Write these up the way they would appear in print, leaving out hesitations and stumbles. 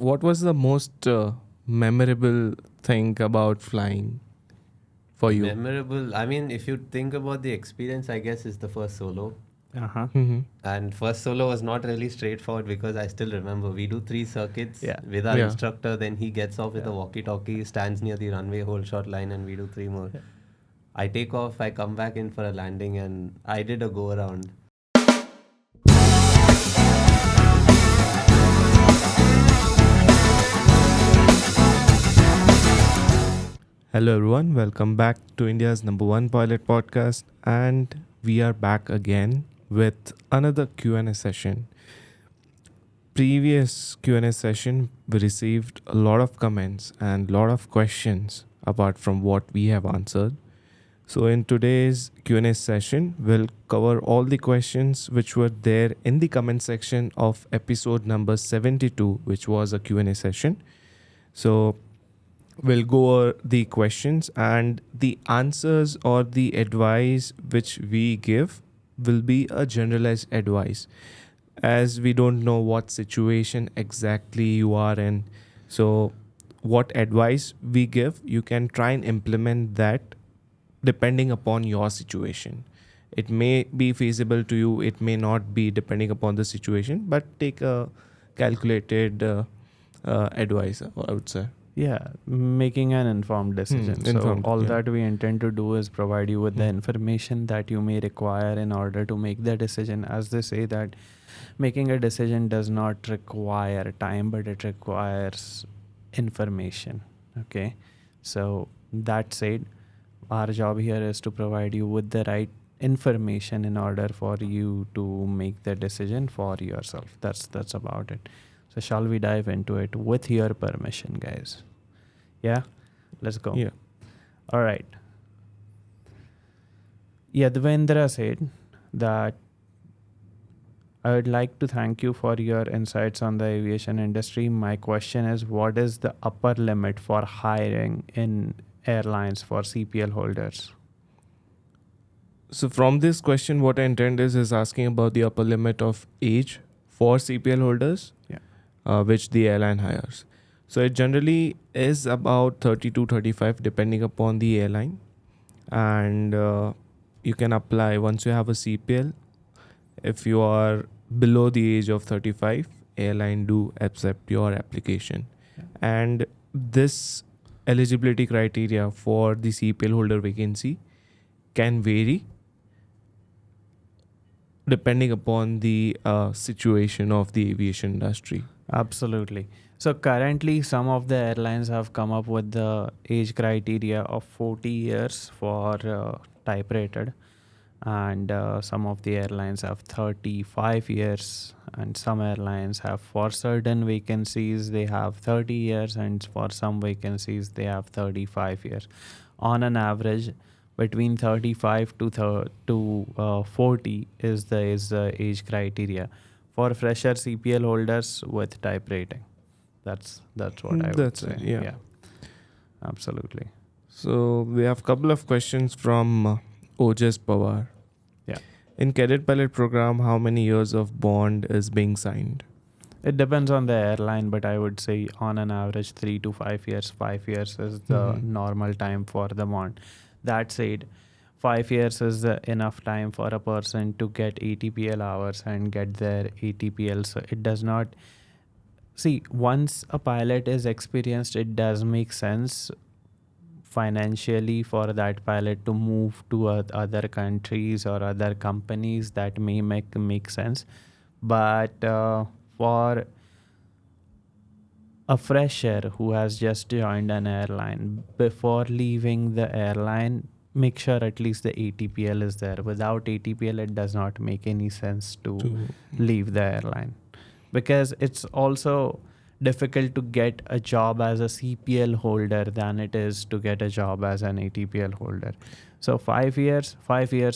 what was the most memorable thing about flying for you? Memorable. I mean, if you think about the experience, I guess is the first solo. Uh-huh. Mm-hmm. And first solo was not really straightforward because I still remember we do 3 circuits Yeah. with our Yeah. instructor. Then he gets off with a Yeah. walkie-talkie, stands near the runway whole shot line, and we do 3 more. Yeah. I take off, I come back in for a landing, and I did a go around. Hello everyone, welcome back to India's #1 pilot podcast, and we are back again with another Q&A session. Previous Q&A session, we received a lot of comments and lot of questions apart from what we have answered. So in today's Q&A session, we'll cover all the questions which were there in the comment section of episode number 72, which was a Q&A session. So we'll go over the questions, and the answers or the advice which we give will be a generalized advice, as we don't know what situation exactly you are in. So what advice we give, you can try and implement that depending upon your situation. It may be feasible to you, it may not be, depending upon the situation, but take a calculated advice, I would say. Yeah, making an informed decision. Informed, so all yeah. that we intend to do is provide you with the information that you may require in order to make the decision. As they say that making a decision does not require time, but it requires information. Okay. So that said, our job here is to provide you with the right information in order for you to make the decision for yourself. That's about it. So shall we dive into it with your permission, guys? Yeah, let's go. Yeah. All right. Yadvendra said that I would like to thank you for your insights on the aviation industry. My question is, what is the upper limit for hiring in airlines for CPL holders? So from this question, what I intend is asking about the upper limit of age for CPL holders, which the airline hires. So it generally is about 30 to 35 depending upon the airline, and you can apply once you have a CPL. If you are below the age of 35, airline do accept your application. And this eligibility criteria for the CPL holder vacancy can vary depending upon the situation of the aviation industry. Absolutely. So currently some of the airlines have come up with the age criteria of 40 years for type rated, and some of the airlines have 35 years, and some airlines have, for certain vacancies they have 30 years, and for some vacancies they have 35 years. On an average, between 35 to 40 is the age criteria for fresher CPL holders with type rating. That's what I would say. Yeah. Absolutely. So we have a couple of questions from Ojas Pawar. Yeah. In Cadet Pilot Program, how many years of bond is being signed? It depends on the airline, but I would say on an average 3 to 5 years. 5 years is the normal time for the bond. That said, 5 years is enough time for a person to get ATPL hours and get their ATPL. So it does not... See, once a pilot is experienced, it does make sense financially for that pilot to move to other countries or other companies. That may make sense. But for a fresher who has just joined an airline, before leaving the airline, make sure at least the ATPL is there. Without ATPL, it does not make any sense to leave the airline, because it's also difficult to get a job as a CPL holder than it is to get a job as an ATPL holder. So 5 years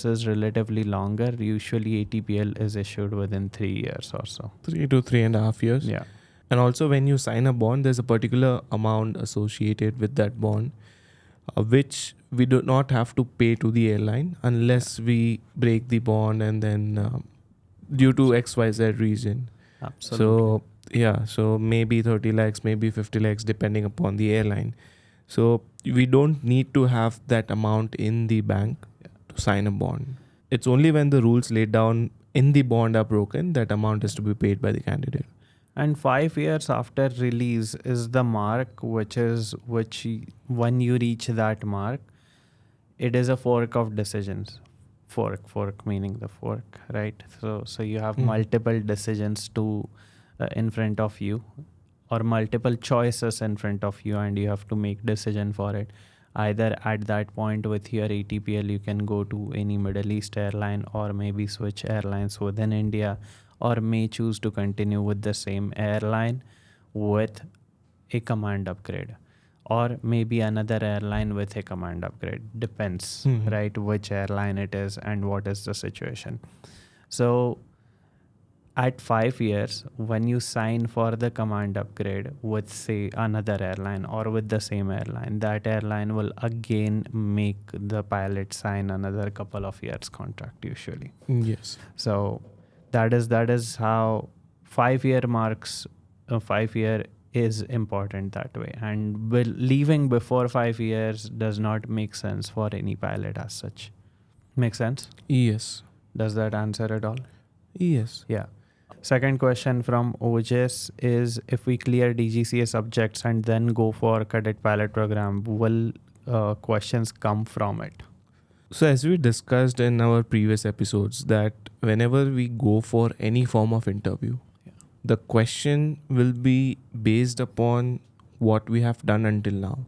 is relatively longer. Usually ATPL is issued within 3 years or so. 3 to 3.5 years. Yeah. And also when you sign a bond, there's a particular amount associated with that bond, which we do not have to pay to the airline unless we break the bond and then due to XYZ reason. Absolutely. So Yeah, so maybe 30 lakhs, maybe 50 lakhs, depending upon the airline. So we don't need to have that amount in the bank to sign a bond. It's only when the rules laid down in the bond are broken that amount is to be paid by the candidate. And 5 years after release is the mark, when you reach that mark, it is a fork of decisions. Fork meaning the fork, right? So you have multiple decisions in front of you, or multiple choices in front of you, and you have to make decision for it. Either at that point with your ATPL, you can go to any Middle East airline, or maybe switch airlines within India, or may choose to continue with the same airline with a command upgrade, or maybe another airline with a command upgrade. Depends, right, which airline it is and what is the situation. So at 5 years, when you sign for the command upgrade with, say, another airline or with the same airline, that airline will again make the pilot sign another couple of years contract usually. Yes. So that is how 5 year marks. 5 year is important that way, and leaving before 5 years does not make sense for any pilot as such. Make sense? Yes. Does that answer it all? Yes. Yeah. Second question from OJS is, if we clear DGCA subjects and then go for Cadet Pilot Program, will questions come from it? So as we discussed in our previous episodes, that whenever we go for any form of interview, the question will be based upon what we have done until now.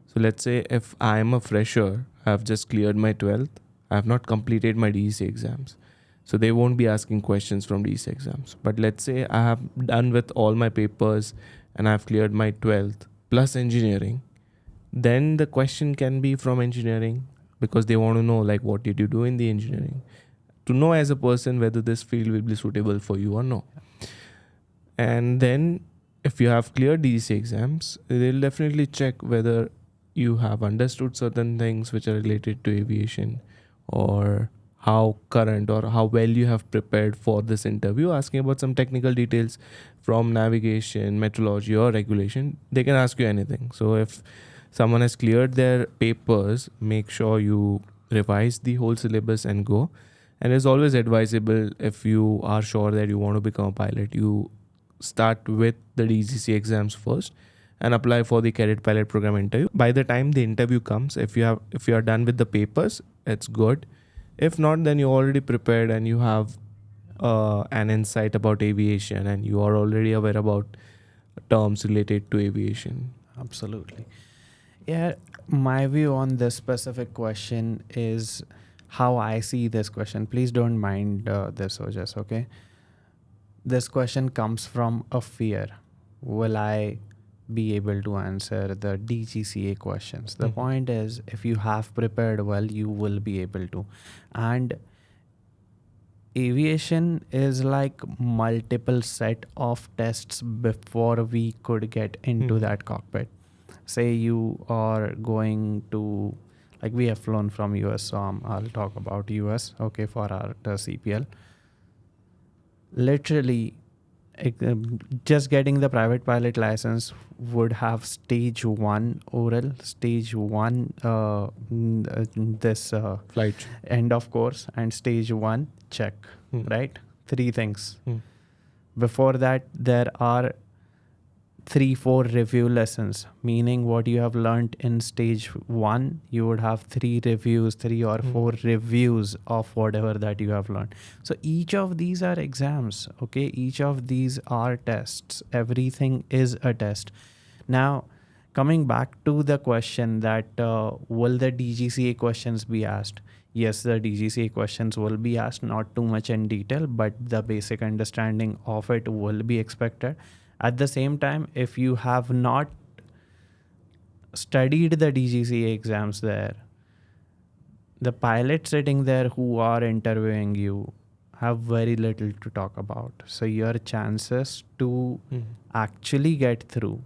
So let's say if I am a fresher, I have just cleared my 12th, I have not completed my DGCA exams. So they won't be asking questions from these exams. But let's say I have done with all my papers and I've cleared my 12th plus engineering. Then the question can be from engineering, because they want to know, like, what did you do in the engineering? To know as a person whether this field will be suitable for you or no. And then if you have cleared these exams, they'll definitely check whether you have understood certain things which are related to aviation, or how current or how well you have prepared for this interview, asking about some technical details from navigation, meteorology or regulation. They can ask you anything. So if someone has cleared their papers, make sure you revise the whole syllabus and go. And it's always advisable, if you are sure that you want to become a pilot, you start with the DGCA exams first and apply for the Cadet Pilot Program interview. By the time the interview comes, if you are done with the papers, it's good. If not, then you're already prepared and you have an insight about aviation, and you are already aware about terms related to aviation. Absolutely. Yeah, my view on this specific question is how I see this question. Please don't mind this, Ojas, okay? This question comes from a fear. Will I be able to answer the DGCA questions? The point is, if you have prepared well, you will be able to. And aviation is like multiple set of tests before we could get into that cockpit. Say you are going to, like, we have flown from US, so I'll talk about US, okay, for our CPL. Literally, just getting the private pilot license would have stage 1 oral, stage 1 Flight end of course, and stage 1 check, right? 3 things. Before that, there are 3-4 review lessons, meaning what you have learned in stage 1, you would have 3 or 4 reviews of whatever that you have learned. So each of these are exams, okay? Each of these are tests. Everything is a test. Now, coming back to the question that will the DGCA questions be asked? Yes, the DGCA questions will be asked, not too much in detail, but the basic understanding of it will be expected. At the same time, if you have not studied the DGCA exams there, the pilots sitting there who are interviewing you have very little to talk about. So your chances to actually get through,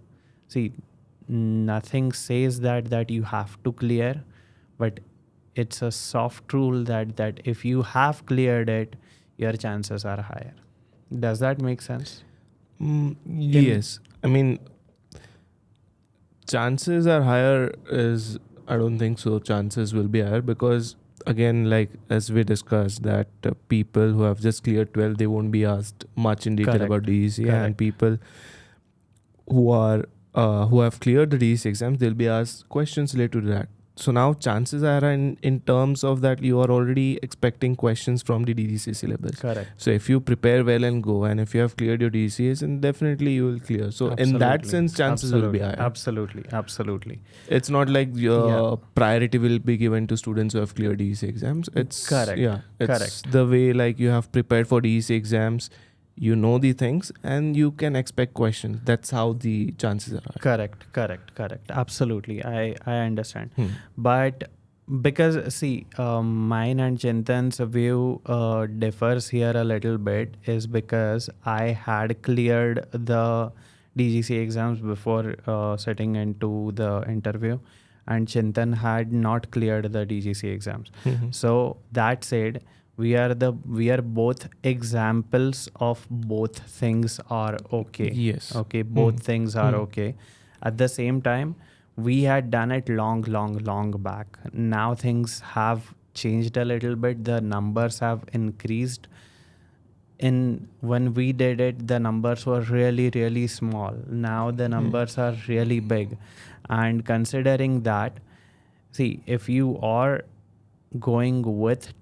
see, nothing says that you have to clear, but it's a soft rule that if you have cleared it, your chances are higher. Does that make sense? Yes. I mean, chances are higher is, I don't think so. Chances will be higher because, again, like as we discussed, that people who have just cleared 12, they won't be asked much in detail about Correct. DGCA, and Correct. people who are who have cleared the DGCA exams, they'll be asked questions related to that. So now chances are in terms of that you are already expecting questions from the DGCA syllabus. Correct. So if you prepare well and go, and if you have cleared your DCAs, then definitely you will clear. So in that Absolutely. sense, chances will be higher. Absolutely. Absolutely. It's not like your Yeah. priority will be given to students who have cleared DCA exams. It's Correct. Yeah, it's Correct. the way like you have prepared for DCA exams. You know the things and you can expect questions. That's how the chances are high. Correct. Absolutely. I understand. Hmm. But because see, mine and Chintan's view differs here a little bit is because I had cleared the DGC exams before sitting into the interview, and Chintan had not cleared the DGC exams. Mhm. So that said, we are both examples of both things are okay. Yes. Okay, both Mhm. things are Mhm. okay. At the same time, we had done it long back. Now things have changed a little bit. The numbers have increased. When we did it, the numbers were really small. Now the numbers are really big. And considering that, see, if you are going with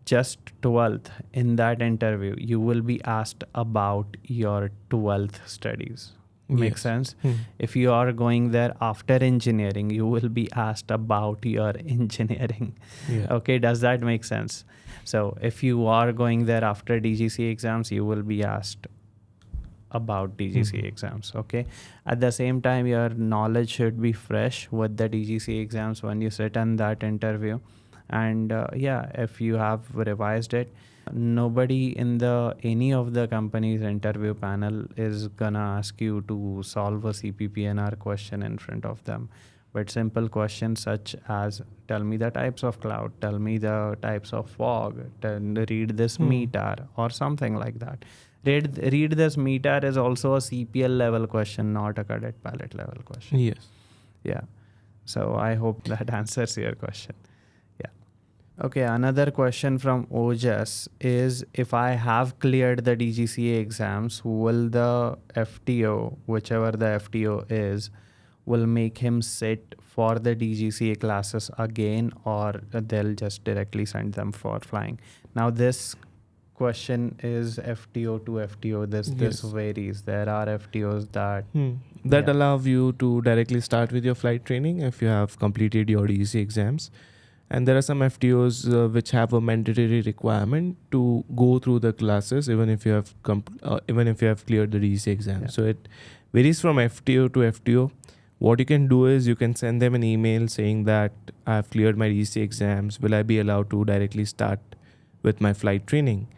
just 12th in that interview, you will be asked about your 12th studies. Makes Yes. sense? Hmm. If you are going there after engineering, you will be asked about your engineering. Yeah. Okay, does that make sense? So if you are going there after DGCA exams, you will be asked about DGCA exams. Okay, at the same time, your knowledge should be fresh with the DGCA exams when you sit in that interview. And if you have revised it, nobody in any of the company's interview panel is gonna ask you to solve a CPPNR question in front of them. But simple questions such as, tell me the types of cloud, tell me the types of fog, read this meter, or something like that. Read this meter is also a CPL level question, not a cadet pilot level question. Yes. Yeah. So I hope that answers your question. Yeah. Okay. Another question from Ojas is, if I have cleared the DGCA exams, will the FTO, whichever the FTO is, will make him sit for the DGCA classes again, or they'll just directly send them for flying? Now this question is FTO to FTO. This Yes. varies. There are FTOs that That Yeah. allow you to directly start with your flight training if you have completed your DGC exams. And there are some FTOs which have a mandatory requirement to go through the classes even if you have cleared the DGC exam. Yeah. So it varies from FTO to FTO. What you can do is you can send them an email saying that I have cleared my DGC exams. Will I be allowed to directly start with my flight training?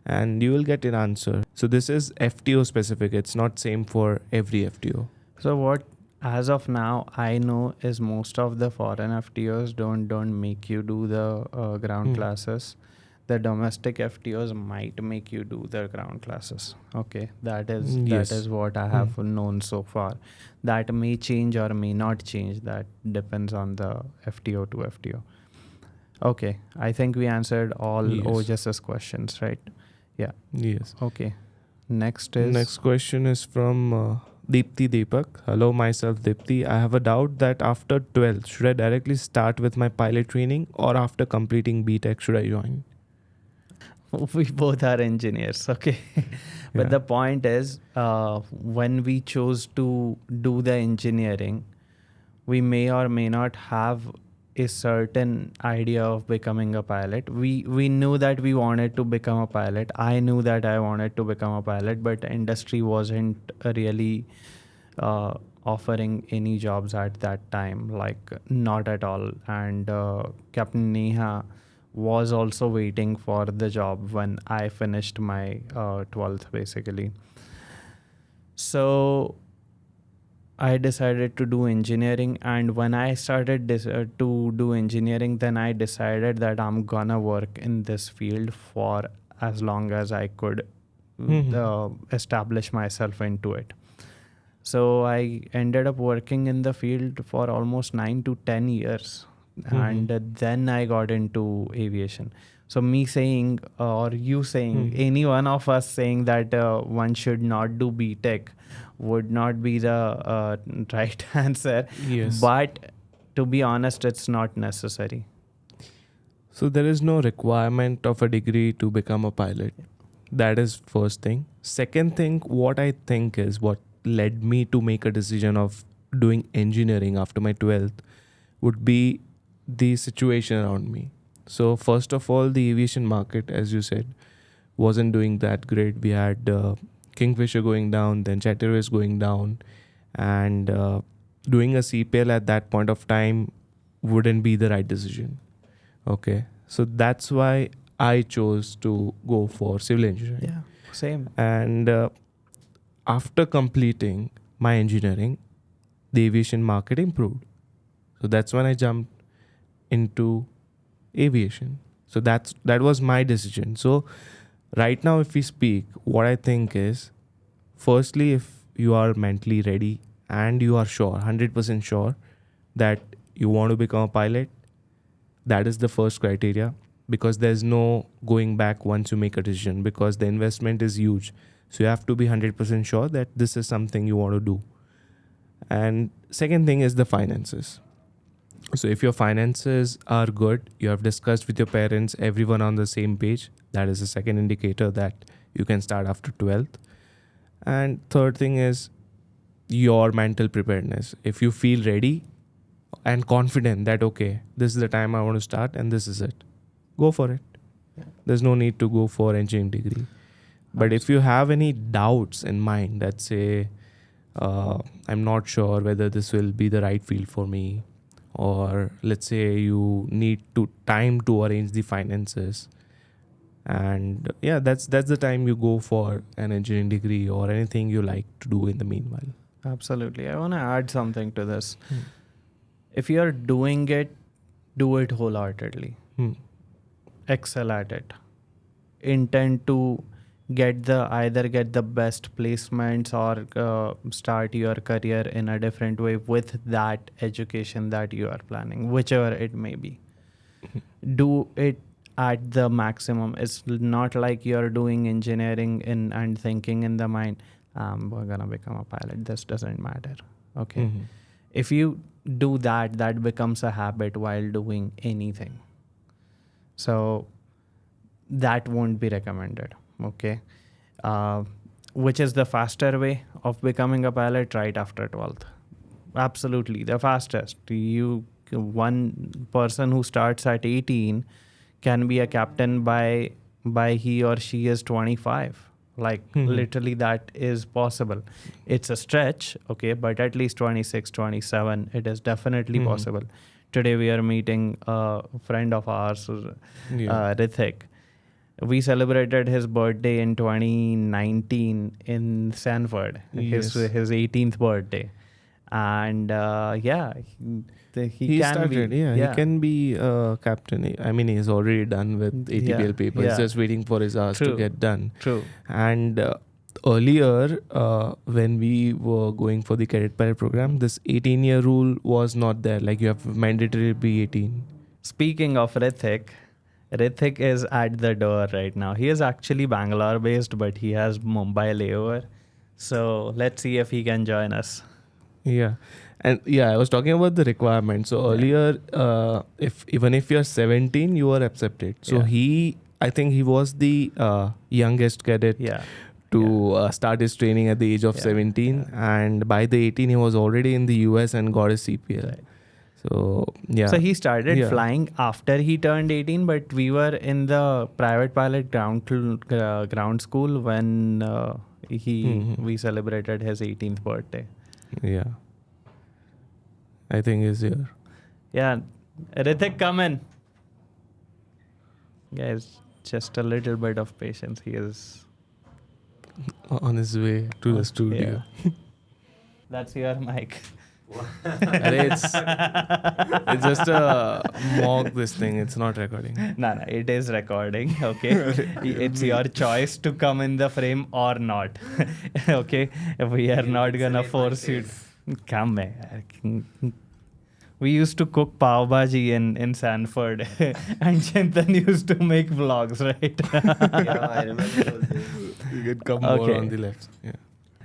And you will get an answer. So this is FTO specific. It's not same for every FTO. So what, as of now, I know is most of the foreign FTOs don't make you do the ground classes. The domestic FTOs might make you do the ground classes. Okay, that Yes. is what I have known so far. That may change or may not change. That depends on the FTO to FTO. Okay, I think we answered all Yes. Ojas's questions, right? Yeah. Yes. Okay. Next is Next question is from Deepthi Deepak. Hello, myself Deepthi. I have a doubt that after 12th, should I directly start with my pilot training or after completing BTech should I join? we both are engineers, okay? But Yeah. the point is, when we chose to do the engineering, we may or may not have a certain idea of becoming a pilot. We knew that we wanted to become a pilot. I knew that I wanted to become a pilot, but industry wasn't really offering any jobs at that time, like not at all. And Capt.Neha was also waiting for the job when I finished my 12th basically. So I decided to do engineering, and when I started to do engineering, then I decided that I'm gonna work in this field for as long as I could establish myself into it. So I ended up working in the field for almost 9 to 10 years. And then I got into aviation. So me saying, or you saying, any one of us saying that one should not do BTech would not be the right answer. Yes. But to be honest, it's not necessary. So there is no requirement of a degree to become a pilot. That is first thing. Second thing, what I think is what led me to make a decision of doing engineering after my 12th would be the situation around me. So first of all, the aviation market, as you said, wasn't doing that great. We had Kingfisher going down, then Jet Airways going down, and doing a CPL at that point of time wouldn't be the right decision. Okay, so that's why I chose to go for civil engineering. Yeah, same. And after completing my engineering, the aviation market improved. So that's when I jumped into aviation. So that was my decision. So right now, if we speak, what I think is, firstly, if you are mentally ready and you are sure, 100% sure that you want to become a pilot, that is the first criteria, because there's no going back once you make a decision, because the investment is huge. So you have to be 100% sure that this is something you want to do. And second thing is the finances. So if your finances are good, you have discussed with your parents, everyone on the same page, that is the second indicator that you can start after 12th. And third thing is your mental preparedness. If you feel ready and confident that, okay, this is the time I want to start and this is it, go for it. Yeah. There's no need to go for engineering degree. But if you have any doubts in mind that say, I'm not sure whether this will be the right field for me, or let's say you need time to arrange the finances, and yeah, that's the time you go for an engineering degree or anything you like to do in the meanwhile. Absolutely. I want to add something to this. If you're doing it, do it wholeheartedly. Excel at it. Intend to either get the best placements or start your career in a different way with that education that you are planning, whichever it may be. Do it at the maximum. It's not like you're doing engineering and thinking in the mind, we're gonna become a pilot, this doesn't matter. Okay. If you do that becomes a habit while doing anything. So that won't be recommended. Okay. Which is the faster way of becoming a pilot? Right after 12th. Absolutely. The fastest. One person who starts at 18 can be a captain by he or she is 25. Like literally that is possible. It's a stretch, okay, but at least 26, 27, it is definitely possible. Today we are meeting a friend of ours, Rithik. We celebrated his birthday in 2019 in Sanford, his 18th birthday. And he can started, be. he can be a captain. I mean, he's already done with ATPL papers. He's just waiting for his hours to get done. True. And earlier, when we were going for the Cadet Pilot Program, this 18-year rule was not there. Like, you have mandatory to be 18. Speaking of Rithik is at the door right now. He is actually Bangalore based, but he has Mumbai layover. So let's see if he can join us. Yeah. And I was talking about the requirements. So earlier, even if you're 17, you are accepted. So I think he was the youngest cadet to start his training at the age of 17. And by the 18, he was already in the US and got his CPL. Right. So, So he started flying after he turned 18, but we were in the private pilot ground school when we celebrated his 18th birthday. Yeah. I think he's here. Yeah. Rithik, come in. Guys, just a little bit of patience. He is on his way to the studio. Yeah. That's your mic. Arey, it's just a mock this thing. It's not recording. No, it is recording. Okay, it's your choice to come in the frame or not. Okay, we are not gonna force you. Come, man. We used to cook pav bhaji in Sanford, and Chintan used to make vlogs, right? Yeah, I remember those days. You can come more Okay. on the left. Yeah.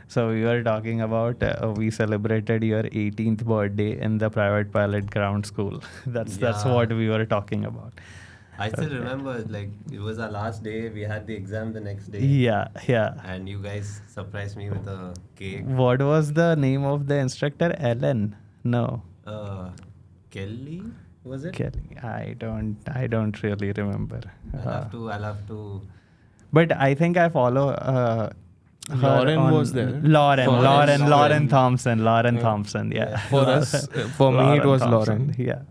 So we were talking about we celebrated your 18th birthday in the private pilot ground school. That's Yeah. what we were talking about. I still remember, like, it was our last day. We had the exam the next day. Yeah. And you guys surprised me with a cake. What was the name of the instructor? Ellen? No, Kelly, was it? Kelly. I don't really remember. I'll have to. But I think I follow. Her Lauren on- was there. Lauren Thompson. Thompson. Yeah. For us, for me, it was Lauren. Yeah.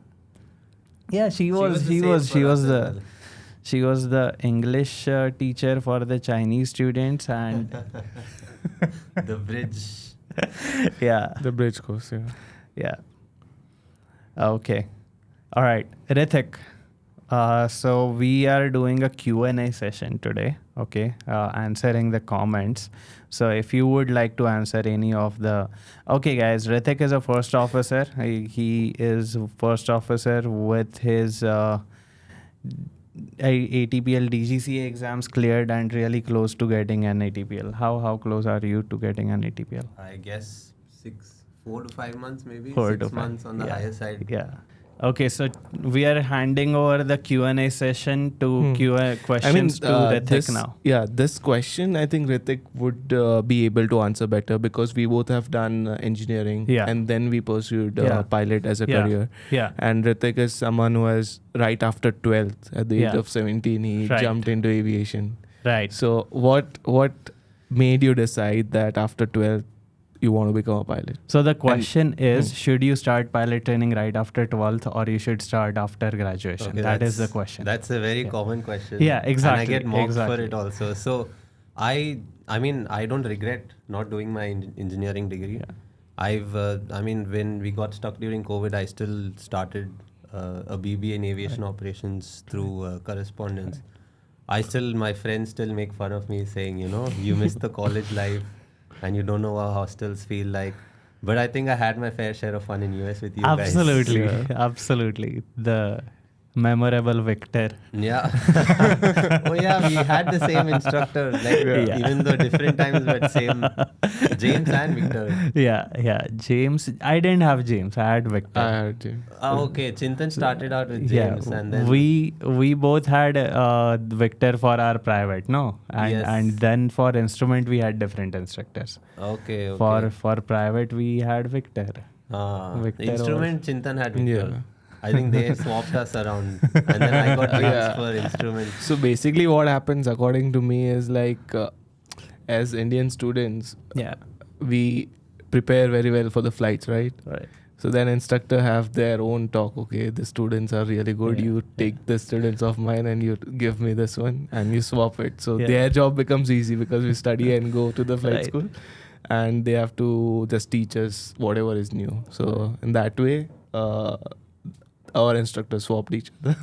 Yeah, she was the English teacher for the Chinese students, and The bridge. yeah. The bridge course, yeah. Yeah. Okay. All right. Rithik. So we are doing a Q&A session today. Okay. Answering the comments. So if you would like to answer any of the... Okay, guys. Rithik is a first officer. He is first officer with his ATPL DGCA exams cleared and really close to getting an ATPL. How close are you to getting an ATPL? I guess 4 to 5 months, maybe 4 to 6 5. months on the Yeah. higher side. Yeah. Okay, so we are handing over the Q&A session to questions to Rithik this, now. Yeah, this question, I think Rithik would be able to answer better because we both have done engineering and then we pursued pilot as a career. Yeah. And Rithik is someone who has, right after 12th, at the age of 17, he jumped into aviation. Right. So what made you decide that after 12th, you want to become a pilot? So the question is, should you start pilot training right after 12th or you should start after graduation? Okay, that is the question. That's a very common question. Yeah, exactly. And I get mocked for exactly. it also. So I mean, I don't regret not doing my engineering degree. When we got stuck during COVID, I still started a BBA in aviation operations through correspondence. My friends still make fun of me saying, you missed the college life and you don't know how hostels feel like. But I think I had my fair share of fun in US with you guys. Absolutely. The memorable Victor. Yeah. Oh yeah, we had the same instructor, even though different times, but same. James and Victor. Yeah. James. I didn't have James. I had Victor. I had James. Okay. Chintan started out with James, and then we both had Victor for our private, no? And then for instrument we had different instructors. Okay. For private we had Victor. Victor instrument Chintan had Victor. Yeah. I think they swapped us around, and then I got James for instrument. So basically what happens according to me is as Indian students, we prepare very well for the flights, right? Right. So then instructor have their own talk. Okay, the students are really good. You take the students of mine and you give me this one and you swap it. So their job becomes easy because we study and go to the flight school and they have to just teach us whatever is new. So in that way, our instructors swapped each other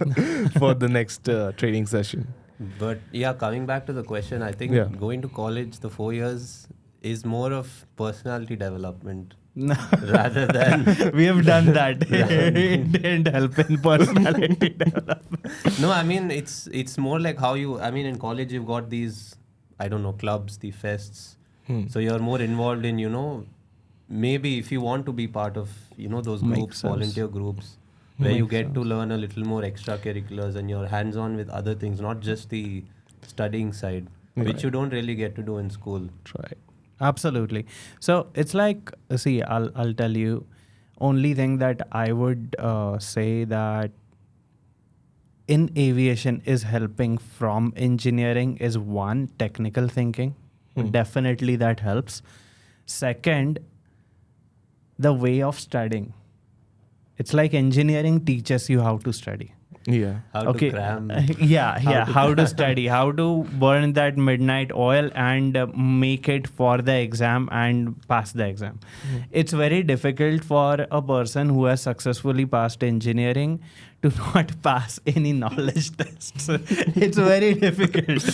for the next training session. But yeah, coming back to the question, I think going to college, the 4 years is more of personality development rather than... We have done that. It didn't help in personality development. No, I mean, it's more like how you... I mean, in college, you've got these, I don't know, clubs, the fests. So you're more involved in, maybe if you want to be part of, those groups, volunteer groups, where you get to learn a little more extracurriculars and you're hands-on with other things, not just the studying side, which you don't really get to do in school. Right. Absolutely. So it's like, see, I'll tell you, only thing that I would say that in aviation is helping from engineering is one, technical thinking. Definitely that helps. Second, the way of studying. It's like engineering teaches you how to study. Yeah. How to cram. How to study, how to burn that midnight oil and make it for the exam and pass the exam. It's very difficult for a person who has successfully passed engineering to not pass any knowledge tests. It's very difficult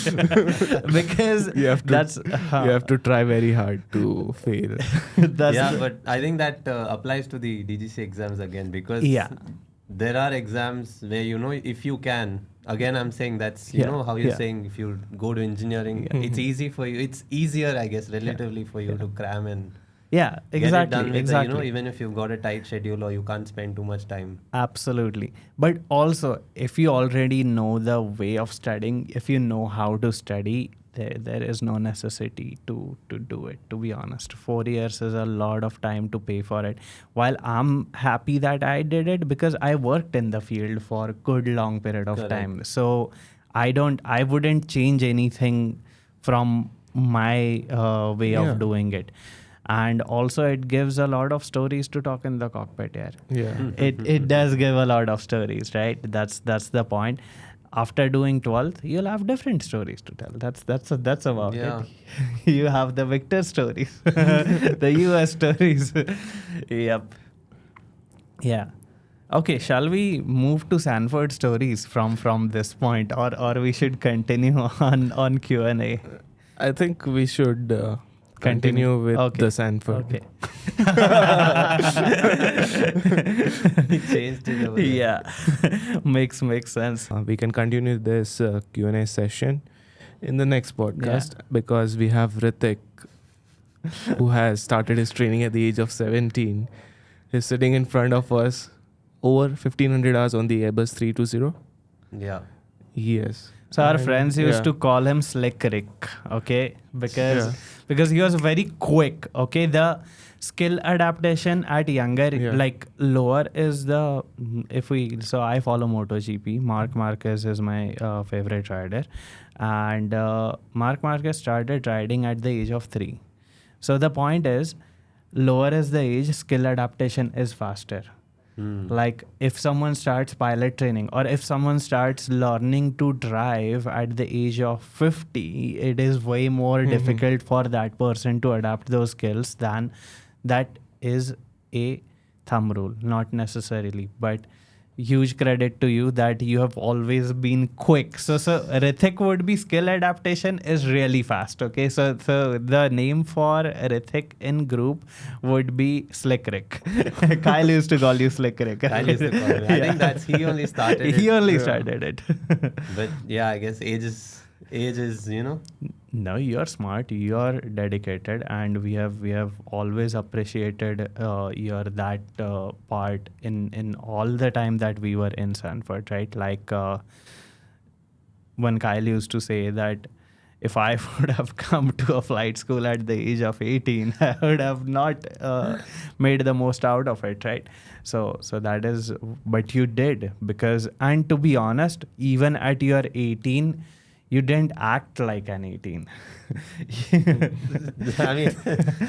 because You have to, that's you have to try very hard to fail. that's Yeah, but I think that applies to the DGC exams again, because there are exams where, you know, if you can, again, I'm saying that's, you know, how you're saying if you go to engineering, it's easy for you. It's easier, I guess, relatively for you to cram and get it done with the, you know, even if you've got a tight schedule or you can't spend too much time. Absolutely. But also, if you already know the way of studying, if you know how to study, there is no necessity to do it, to be honest. 4 years is a lot of time to pay for it. While I'm happy that I did it because I worked in the field for a good long period of time. So I wouldn't change anything from my way of doing it. And also it gives a lot of stories to talk in the cockpit. It does give a lot of stories, right? That's the point. After doing 12th, you'll have different stories to tell. That's about it. You have the Victor stories, the US stories. Yep. Yeah. Okay, shall we move to Sanford stories from this point, or we should continue on Q&A? I think we should continue with the Sanford. Okay. He changed it over there. Yeah. makes sense. We can continue this Q&A session in the next podcast because we have Ritik, who has started his training at the age of 17. He's sitting in front of us, over 1500 hours on the Airbus 320. Yeah. Yes. So our friends used to call him Slick Rick, okay? Because he was very quick, okay? The skill adaptation at younger, like lower is the, so I follow MotoGP. Mark Marquez is my favorite rider. And Mark Marquez started riding at the age of 3. So the point is, lower is the age, skill adaptation is faster. Like if someone starts pilot training or if someone starts learning to drive at the age of 50, it is way more difficult for that person to adapt those skills than that is a thumb rule, not necessarily, but huge credit to you that you have always been quick. So Ritik would be skill adaptation is really fast. Okay, so the name for Ritik in group would be Slick Rick. Kyle used to call you Slick Rick. Kyle used to call me. I think he only started it. He only started it. But yeah, I guess age is, you know. No, you're smart, you're dedicated, and we have always appreciated your that part in all the time that we were in Sanford, right? Like when Kyle used to say that if I would have come to a flight school at the age of 18, I would have not made the most out of it, right? So that is, but you did, because, and to be honest, even at your 18, you didn't act like an 18. I mean,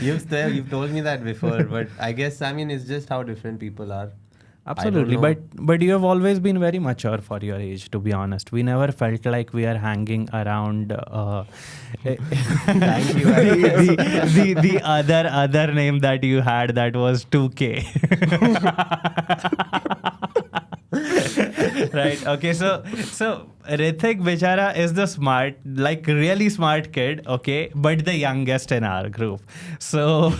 you've told me that before, but I guess, I mean, it's just how different people are. Absolutely, but you have always been very mature for your age, to be honest. We never felt like we are hanging around. Thank you. The other name that you had, that was 2K. Right. Okay. So Ritik Bichara is the smart, like really smart kid. Okay, but the youngest in our group. So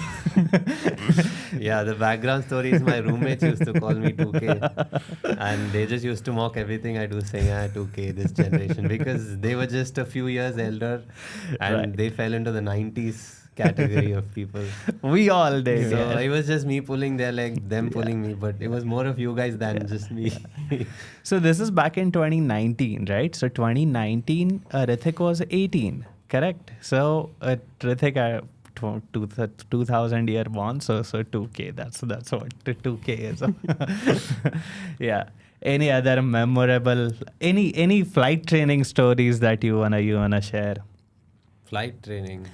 yeah, the background story is my roommates used to call me 2K, and they just used to mock everything I do, saying 2K this generation, because they were just a few years elder, and they fell into the 90s category of people. We all did. So it was just me pulling their leg, them pulling me, but it was more of you guys than just me. So this is back in 2019, right? So 2019, Ritik was 18, correct? So Ritik, 2000 year born, so 2K. That's what 2K is. Yeah. Any other memorable, any flight training stories that you wanna share? Flight training.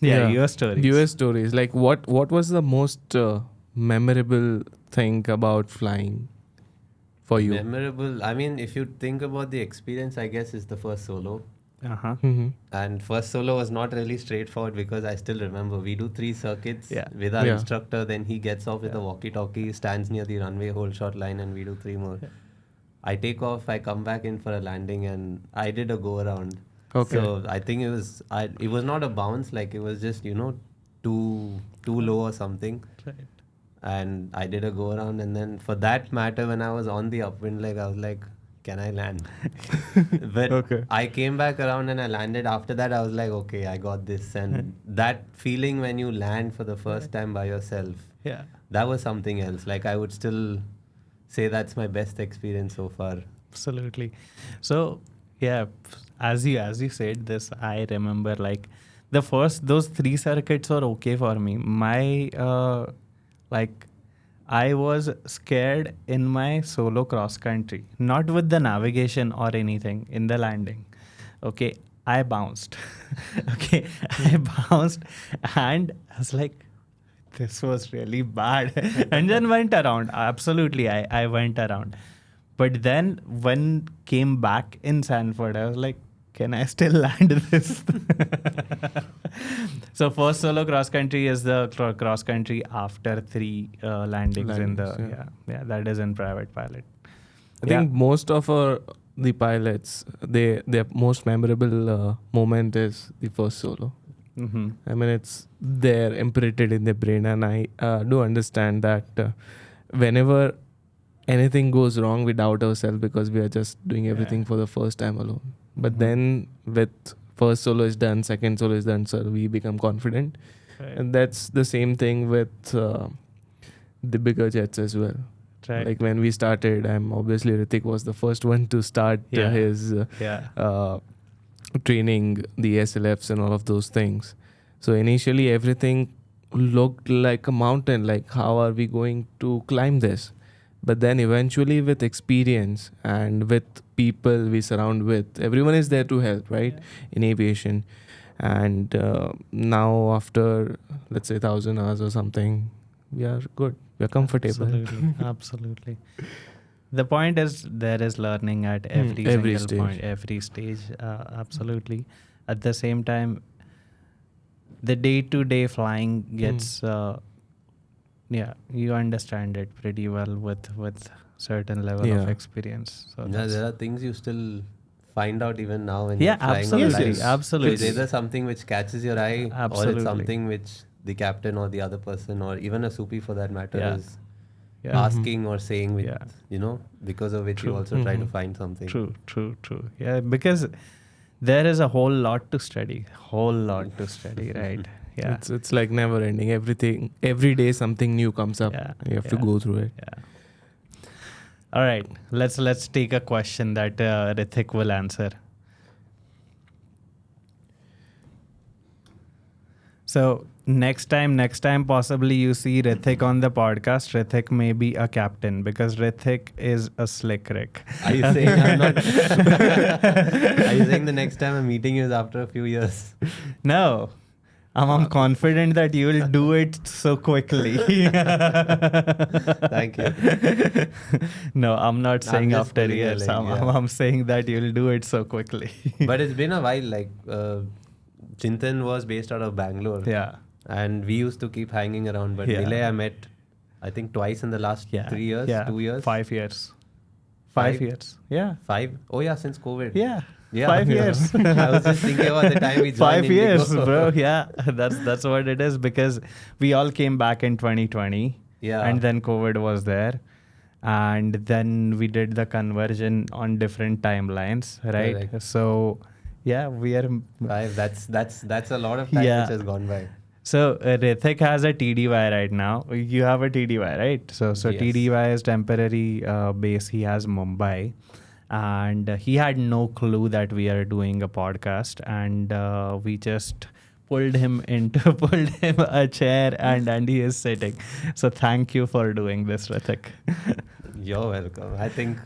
Yeah, US stories. US stories. Like what was the most memorable thing about flying for you? Memorable. I mean, if you think about the experience, I guess is the first solo. Uh-huh. And first solo was not really straightforward because I still remember we do 3 circuits Yeah. with our Yeah. instructor. Then he gets off with a walkie-talkie, stands near the runway whole shot line, and we do 3 more. I take off, I come back in for a landing, and I did a go around. Okay. So I think it was not a bounce, like it was just too low or something. Right. And I did a go around, and then for that matter, when I was on the upwind leg, I was like, can I land? But Okay. I came back around and I landed. After that, I was like, okay, I got this. And that feeling when you land for the first time by yourself, Yeah. that was something else. Like I would still say that's my best experience so far. Absolutely. So yeah, as you said this, I remember like those 3 circuits were okay for me. My like I was scared in my solo cross country, not with the navigation or anything in the landing. Okay, I bounced. Okay, I bounced and I was like, this was really bad. And then went around. Absolutely, I went around. But then when came back in Sanford, I was like, can I still land this? So first solo cross country is the cross country after 3 landings in the yeah. that is in private pilot. I think most of the pilots, their most memorable moment is the first solo. Mm-hmm. I mean, it's there imprinted in their brain, and I do understand that whenever anything goes wrong, we doubt ourselves because we are just doing everything for the first time alone. But then with first solo is done, second solo is done, so we become confident. Right. And that's the same thing with the bigger jets as well. Right. Like when we started, obviously Ritik was the first one to start his training, the SLFs and all of those things. So initially everything looked like a mountain, like how are we going to climb this? But then eventually with experience and with people we surround with, everyone is there to help, right? In aviation. And now after, let's say 1,000 hours or something, we are good. We are comfortable. Absolutely. Absolutely. The point is there is learning at every every single stage. point, every stage. Absolutely. At the same time, the day-to-day flying gets, you understand it pretty well with certain level of experience. So There are things you still find out even now when you're flying absolutely, on the line. absolutely. It's either something which catches your eye or Absolutely. it's something which the captain or the other person or even a soupy for that matter is Yeah. asking or saying with, because of which you also try to find something. True. Yeah, because there is a whole lot to study, right? Yeah. It's like never ending. Every day something new comes up. Yeah, You have to go through it. Yeah. All right, let's take a question that Ritik will answer. So next time possibly you see Ritik on the podcast, Ritik may be a captain because Ritik is a slick Rick. Are you saying I'm not? Are you saying the next time I'm meeting you is after a few years? No. I'm confident that you will do it so quickly. Thank you. No, I'm not saying just after pulling your years. leg, I'm saying that you'll do it so quickly. But it's been a while. Like Chintan was based out of Bangalore. Yeah. And we used to keep hanging around. But Nilay I met, I think, twice in the last 3 years, 2 years. 5 years. 5 years. Yeah. 5? Oh yeah, since COVID. Yeah. Yeah. 5 years. I was just thinking about the time we joined 5 years, Indigo. bro. Yeah. That's what it is because we all came back in 2020. Yeah. And then COVID was there. And then we did the conversion on different timelines, right? Correct. So yeah, we are 5. That's a lot of time which has gone by. So Ritik has a TDY right now. You have a TDY, right? So Yes. TDY is temporary base. He has Mumbai, and he had no clue that we are doing a podcast, and we just pulled him a chair, and he is sitting. So thank you for doing this, Ritik. You're welcome. I think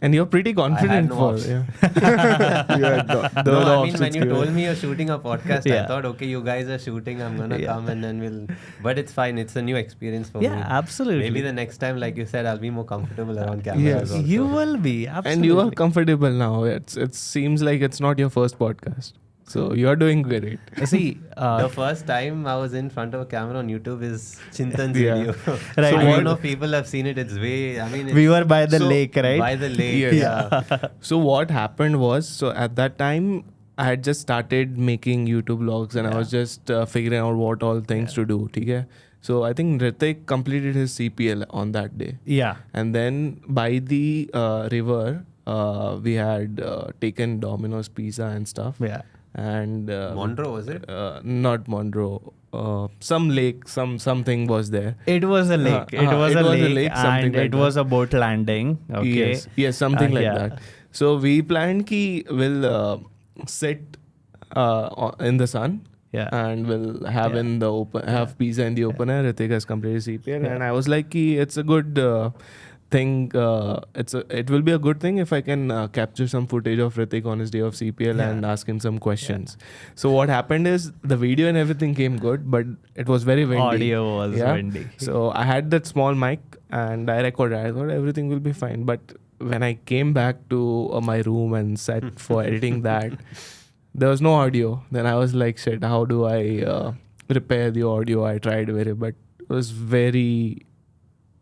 And you're pretty confident no for option. the No, I mean, options when you given. told me you're shooting a podcast, I Yeah. thought, okay, you guys are shooting, I'm gonna come and then we'll. But it's fine. It's a new experience for me. Yeah, absolutely. Maybe the next time, like you said, I'll be more comfortable around cameras. Yes. Also. You will be, absolutely. And you are comfortable now. It seems like it's not your first podcast. So you are doing great. See, The first time I was in front of a camera on YouTube is Chintan's Yeah. video. Right. I So don't know if people have seen it. It's way. I mean, it's we were by the So, lake, right? by the lake. Yes. Yeah. So what happened was, so at that time, I had just started making YouTube vlogs and I was just figuring out what all things to do. Okay? So I think Ritik completed his CPL on that day. Yeah. And then by the river, we had taken Domino's pizza and stuff. Yeah. And Monroe, was it? not Monroe. Some lake, something was there. It was a lake. It was a lake, something and like it that. was a boat landing. Okay. Yes, something like yeah. that. So we planned ki we'll sit in the sun. Yeah. And we'll have in the open, have pizza in the open air. Ritik has completed CPR, and I was like, ki it's a good thing. It will be a good thing if I can capture some footage of Ritik on his day of CPL and ask him some questions. So what happened is the video and everything came good, but it was very windy. Audio was windy. So I had that small mic and I recorded. I thought everything will be fine, but when I came back to my room and sat for editing that, there was no audio. Then I was like, shit, how do I repair the audio? I tried but it was very,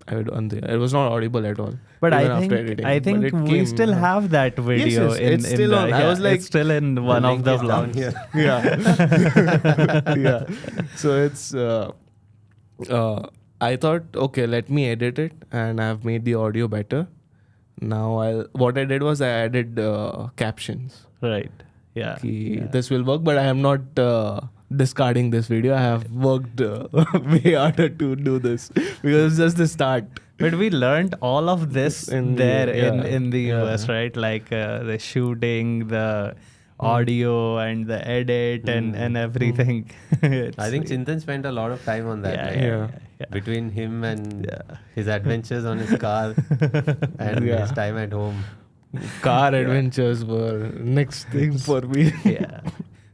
it was not audible at all. But even I after editing. think But it we came, still have that video yes, in it's still the, on. I was like, it's still in one of link the is down vlogs. here. Yeah. So it's I thought, okay, let me edit it, and I've made the audio better. Now what I did was I added captions. Right. Yeah. This will work, but I am not discarding this video. I have worked way harder to do this because it's just the start. But we learned all of this In the US, right? Like the shooting, the audio and the edit and everything. I think Chintan spent a lot of time on that. Like, between him and his adventures on his car and his time at home. Car adventures were next thing for me. Yeah.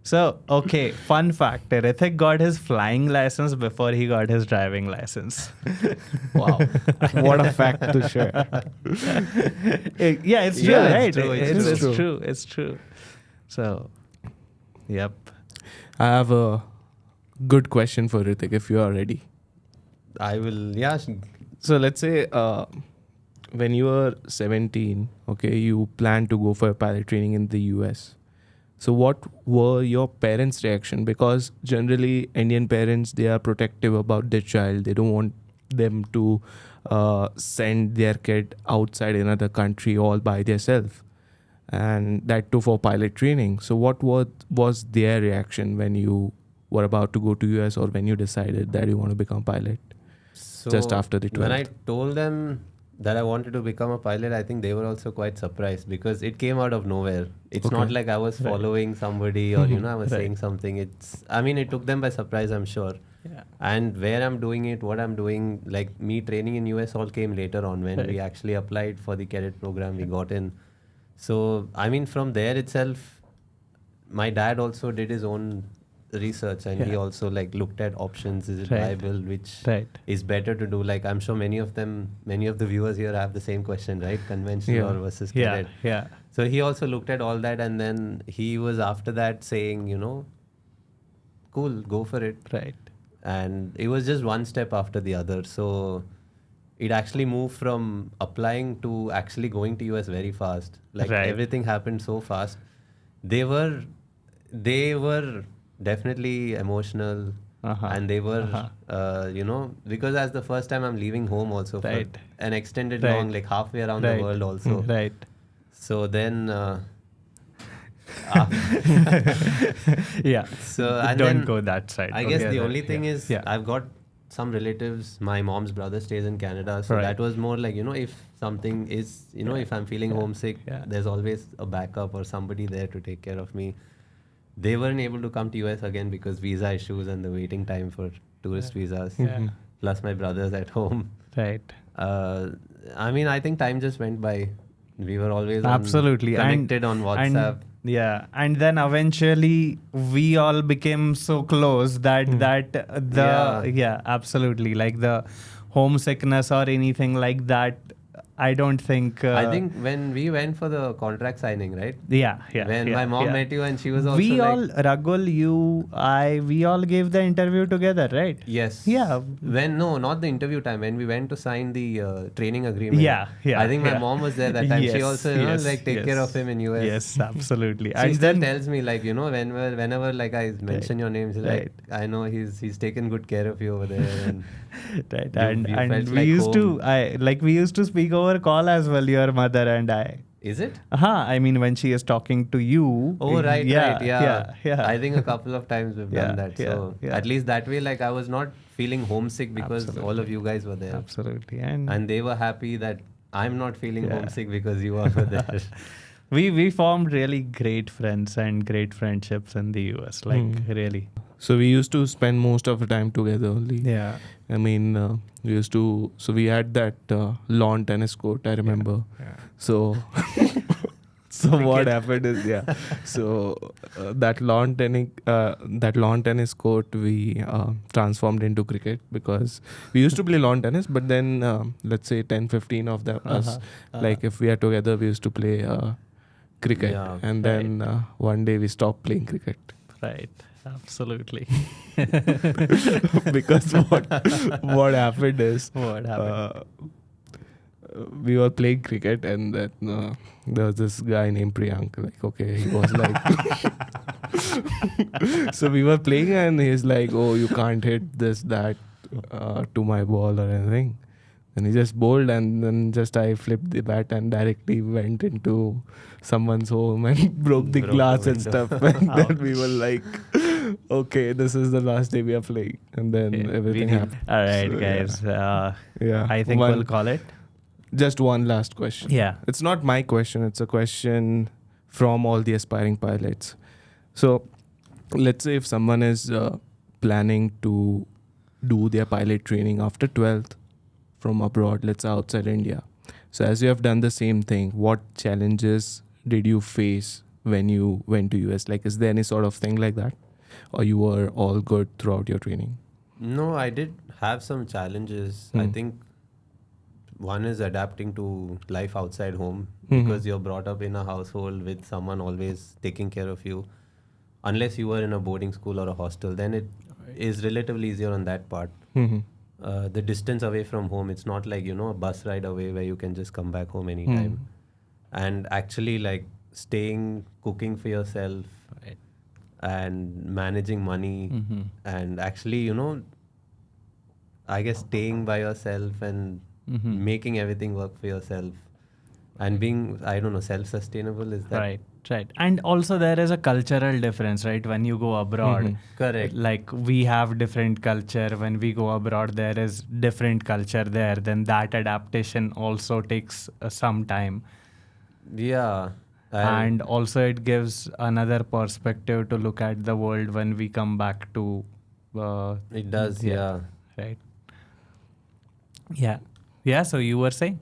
So, okay, fun fact. Ritik got his flying license before he got his driving license. Wow. What a fact to share. Yeah, it's true, Yeah, right? it's true, It's true. It's true. So, yep. I have a good question for Ritik if you are ready. I will, So let's say when you were 17, okay, you plan to go for pilot training in the US. So what were your parents' reaction? Because generally Indian parents, they are protective about their child. They don't want them to send their kid outside another country all by themselves. And that too for pilot training. So what was their reaction when you were about to go to US or when you decided that you want to become a pilot? So Just after the 12th. When I told them that I wanted to become a pilot, I think they were also quite surprised because it came out of nowhere. It's not like I was following somebody or, I was saying something. It took them by surprise, I'm sure. Yeah. And where I'm doing it, what I'm doing, like me training in US all came later on when we actually applied for the cadet program, we got in. So, from there itself, my dad also did his own research and he also looked at options, is it viable, which is better to do. Like I'm sure many of the viewers here have the same question, right? Conventional or versus cadet. Yeah. So he also looked at all that and then he was after that saying, cool, go for it. Right. And it was just one step after the other. So it actually moved from applying to actually going to US very fast. Everything happened so fast. They were definitely emotional and they were, because as the first time I'm leaving home also for an extended long, halfway around the world also. Right. So then, yeah. So and don't then go that side. I guess the only thing is I've got some relatives. My mom's brother stays in Canada, so that was more like if something is if I'm feeling homesick, there's always a backup or somebody there to take care of me. They weren't able to come to US again because visa issues and the waiting time for tourist visas. Plus my brother's at home. Right. I think time just went by We were always Absolutely. connected on WhatsApp. And then eventually we all became so close that absolutely, like the homesickness or anything like that, I don't think. I think when we went for the contract signing, right? When my mom met you and she was also we like, all, Ragul, we all gave the interview together, right? yes. Yeah. When not the interview time, when we went to sign the training agreement. I think my mom was there that time. She also take care of him in US. Yes, absolutely. She And still then tells me like, whenever like I mention your name, she's like, I know he's taken good care of you over there. And right. you And felt we like used home. we used to speak over call as well, your mother and I. Is it? I mean, when she is talking to you. Oh, right. Yeah. I think a couple of times we've done that. So at least that way, like I was not feeling homesick because all of you guys were there. Absolutely. And they were happy that I'm not feeling homesick because you all were there. We formed really great friends and great friendships in the US, really. So we used to spend most of the time together only. Yeah. I mean, we had that lawn tennis court, I remember. Yeah. So, what happened is, that lawn tennis court we transformed into cricket, because we used to play lawn tennis, but then let's say 10-15 of us, like if we are together, we used to play cricket. Yeah. And then one day we stopped playing cricket. Right. Absolutely. Because what happened is, we were playing cricket, and then there was this guy named Priyank. Like, okay, he was like, so we were playing, and he's like, "Oh, you can't hit that to my ball or anything." And he just bowled, and then I flipped the bat and directly went into someone's home and broke the glass and stuff. And then we were like, okay, this is the last day we are playing. And then everything happened. All right, guys. I think we'll call it. Just one last question. Yeah. It's not my question. It's a question from all the aspiring pilots. So let's say if someone is planning to do their pilot training after 12th from abroad, let's say outside India. So as you have done the same thing, what challenges did you face when you went to US? Like, is there any sort of thing like that? Or you were all good throughout your training? No, I did have some challenges. I think one is adapting to life outside home, because you're brought up in a household with someone always taking care of you. Unless you were in a boarding school or a hostel, then it is relatively easier on that part. The distance away from home, it's not like, a bus ride away where you can just come back home anytime. And actually like cooking for yourself, and managing money, and actually, I guess staying by yourself and making everything work for yourself, and being, self-sustainable, is that? Right. And also there is a cultural difference, right? When you go abroad. Correct. Like we have different culture. When we go abroad, there is different culture there. Then that adaptation also takes some time. Yeah. And also it gives another perspective to look at the world when we come back to... it does, yeah. Right. Yeah, so you were saying?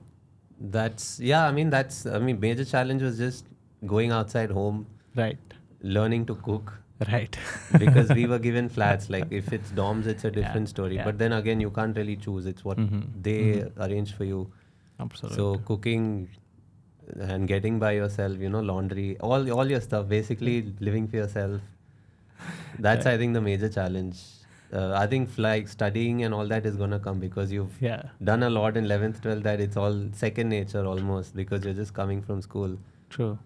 Major challenge was just going outside home. Right. Learning to cook. Right. Because we were given flats. Like if it's dorms, it's a different story. Yeah. But then again, you can't really choose. It's what they arrange for you. Absolutely. So cooking and getting by yourself, laundry, all your stuff, basically living for yourself. That's, I think, the major challenge. I think like studying and all that is going to come because you've done a lot in 11th, 12th, that it's all second nature almost, because you're just coming from school. True.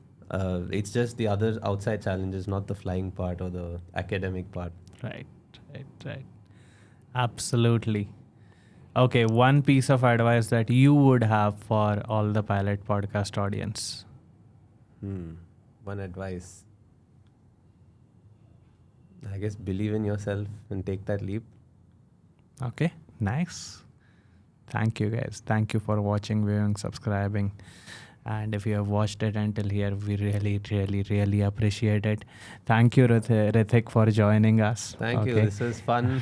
It's just the other outside challenges, not the flying part or the academic part. Right. Absolutely. Okay, one piece of advice that you would have for all the Pilot Podcast audience. One advice. I guess believe in yourself and take that leap. Okay, nice. Thank you guys. Thank you for watching, viewing, subscribing. And if you have watched it until here, we really, really, really appreciate it. Thank you, Rithik, for joining us. Thank you. This was fun.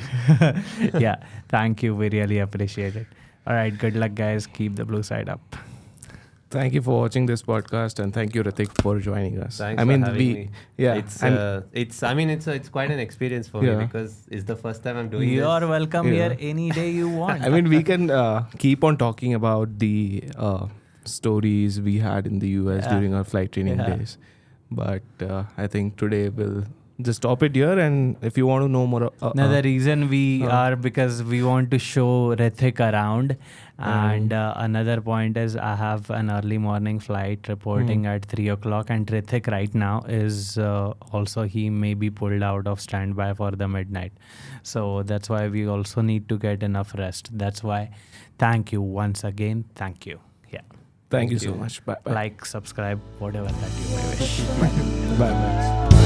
Yeah, thank you. We really appreciate it. All right, good luck, guys. Keep the blue side up. Thank you for watching this podcast, and thank you, Ritik, for joining us. Thanks for having me. Yeah, It's quite an experience for me because it's the first time I'm doing this. You are welcome here any day you want. I mean, we can keep on talking about the stories we had in the US during our flight training days, but I think today we'll just stop it here. And if you want to know more, the reason we are because we want to show Ritik around. And another point is I have an early morning flight reporting at 3 o'clock, and Ritik right now is also, he may be pulled out of standby for the midnight. So that's why we also need to get enough rest. That's why thank you once again. Thank you. Yeah. thank you so much. Bye. Like, subscribe, whatever that you may wish. Bye.